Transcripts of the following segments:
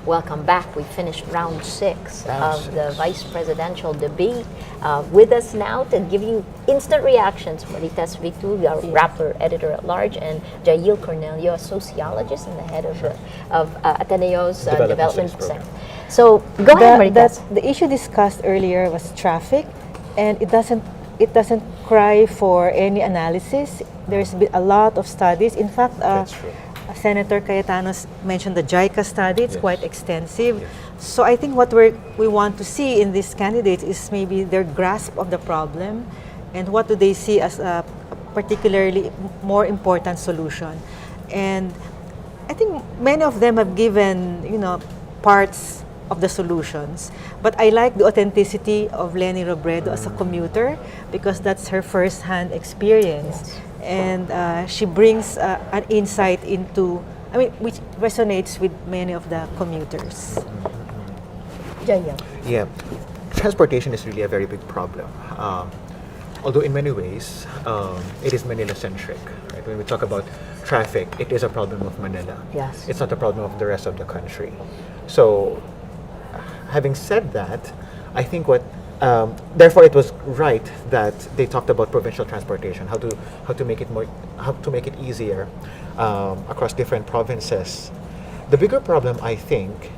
welcome back. We finished round 6 Round of the six. vice presidential debate. With us now to give you instant reactions, Marites Victu, our Rappler editor-at-large, and Jail Cornelio, a sociologist and the head of Ateneo's Development development Studies center. program. So, go ahead, Marites. The issue discussed earlier was traffic, and it doesn't cry for any analysis. There's been a lot of studies. In fact, That's true. Senator Cayetano mentioned the JICA study. It's Yes. quite extensive. Yes. So I think what we want to see in these candidates is maybe their grasp of the problem, and what do they see as a particularly more important solution. And I think many of them have given, parts of the solutions. But I like the authenticity of Leni Robredo as a commuter, because that's her first-hand experience. And she brings an insight into, which resonates with many of the commuters. Jail. Yeah, transportation is really a very big problem. Although in many ways, it is Manila-centric. Right? When we talk about traffic, it is a problem of Manila. Yes. It's not a problem of the rest of the country. So, having said that, I think therefore it was right that they talked about provincial transportation, how to make it easier across different provinces. The bigger problem, I think,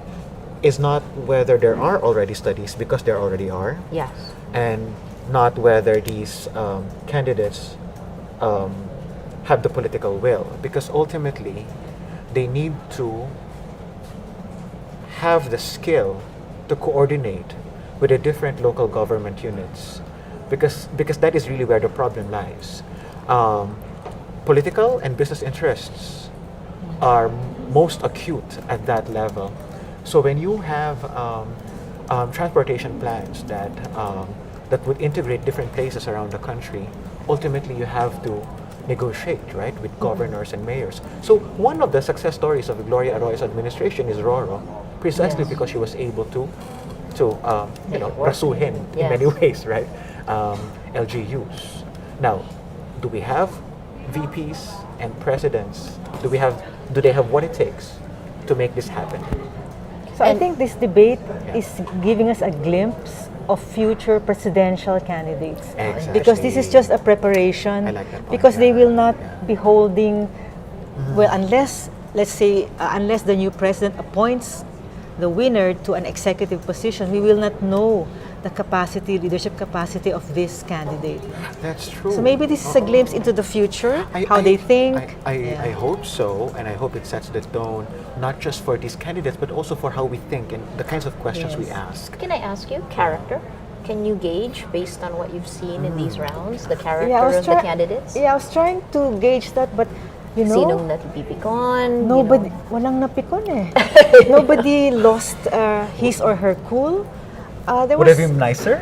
is not whether there are already studies, because there already are, Yes. and not whether these candidates have the political will, because ultimately they need to have the skill to coordinate with the different local government units, because that is really where the problem lies. Political and business interests are most acute at that level. So when you have transportation plans that would integrate different places around the country, ultimately you have to negotiate, right, with governors and mayors. So one of the success stories of Gloria Arroyo's administration is Roro, precisely Yes. because she was able to Make it work. rasuhin in Yes. many ways, right? LGUs. Now, do we have VPs and presidents? Do they have what it takes to make this happen? So I And- think this debate Yeah. is giving us a glimpse of future presidential candidates. Exactly. Because this is just a preparation. I like that point, Because they yeah, will not yeah. be holding, well, unless, let's say, unless the new president appoints the winner to an executive position, we will not know the leadership capacity of this candidate. That's true. So maybe this is a glimpse into the future, how they think. I Yeah. hope so, and I hope it sets the tone not just for these candidates, but also for how we think and the kinds of questions we Yes. ask. Can I ask you, character? Can you gauge, based on what you've seen in these rounds, the character Yeah, of the candidates? Yeah, I was trying to gauge that, but Sinong napipikon? nobody, walang napikon eh. Nobody lost his or her cool. There Would was, it be nicer?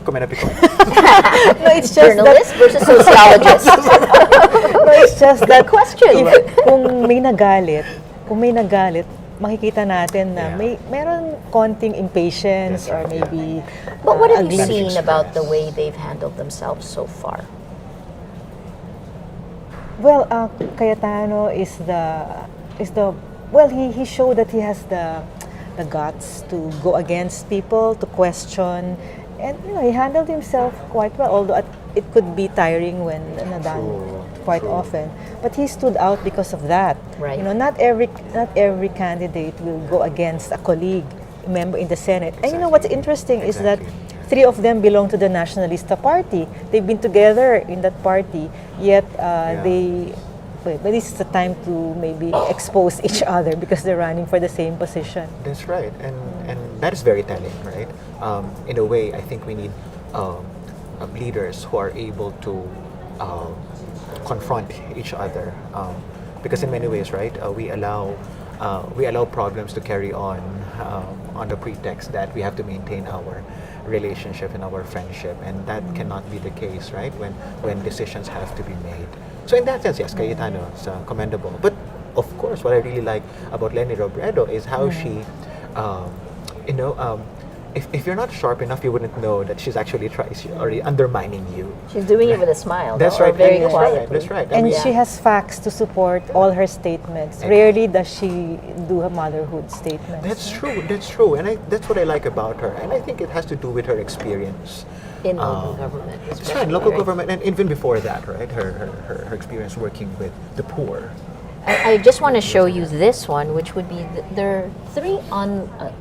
Kumenapiko. no, it's just that, Journalist versus sociologist. no, it's just that question. kung may nagalit, makikita natin na Yeah. meron konting impatience That's or right, yeah. maybe But what have you ugly. seen about the way they've handled themselves so far? Well, Cayetano is the well, he showed that he has the guts to go against people, to question, and he handled himself quite well. Although it could be tiring when done True, quite true. often, but he stood out because of that. Right. Not every candidate will go against a colleague member in the Senate. And what's Exactly. interesting is that Exactly. 3 of them belong to the Nacionalista Party. They've been together in that party, yet but this is the time to maybe expose each other because they're running for the same position. That's right, and that is very telling, right? In a way, I think we need leaders who are able to confront each other, because in many ways, right, we allow problems to carry on the pretext that we have to maintain our relationship and our friendship, and that cannot be the case, right? When decisions have to be made. So in that sense, yes, Cayetano is commendable. But of course, what I really like about Leni Robredo is how she, if you're not sharp enough, you wouldn't know that she's actually already undermining you. She's doing it with a smile. That's though, or right. Very that's quietly. right. That's right. I And mean, she has facts to support all her statements. Rarely does she do her motherhood statements. that's true. That's true. And that's what I like about her. And I think it has to do with her experience. In local government. That's right, especially, local right? government, and even before that, right? Her experience working with the poor. I just want to show you this one, which would be there are 3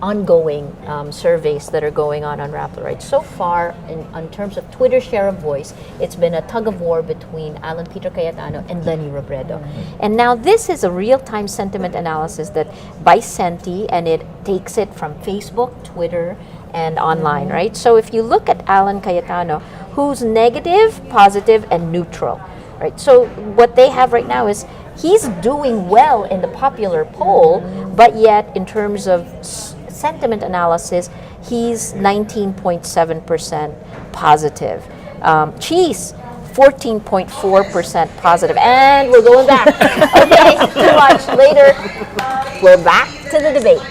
ongoing surveys that are going on Rappler. Right, so far in terms of Twitter share of voice, it's been a tug of war between Alan Peter Cayetano and Lenny Robredo. And now this is a real-time sentiment analysis that by Senti, and it takes it from Facebook, Twitter, and online. Right, so if you look at Alan Cayetano, who's negative, positive, and neutral. Right, so what they have right now is he's doing well in the popular poll, but yet in terms of sentiment analysis, he's 19.7% positive. Cheese, 14.4% positive. And we're going back. Okay, too much. Later, we're back to the debate.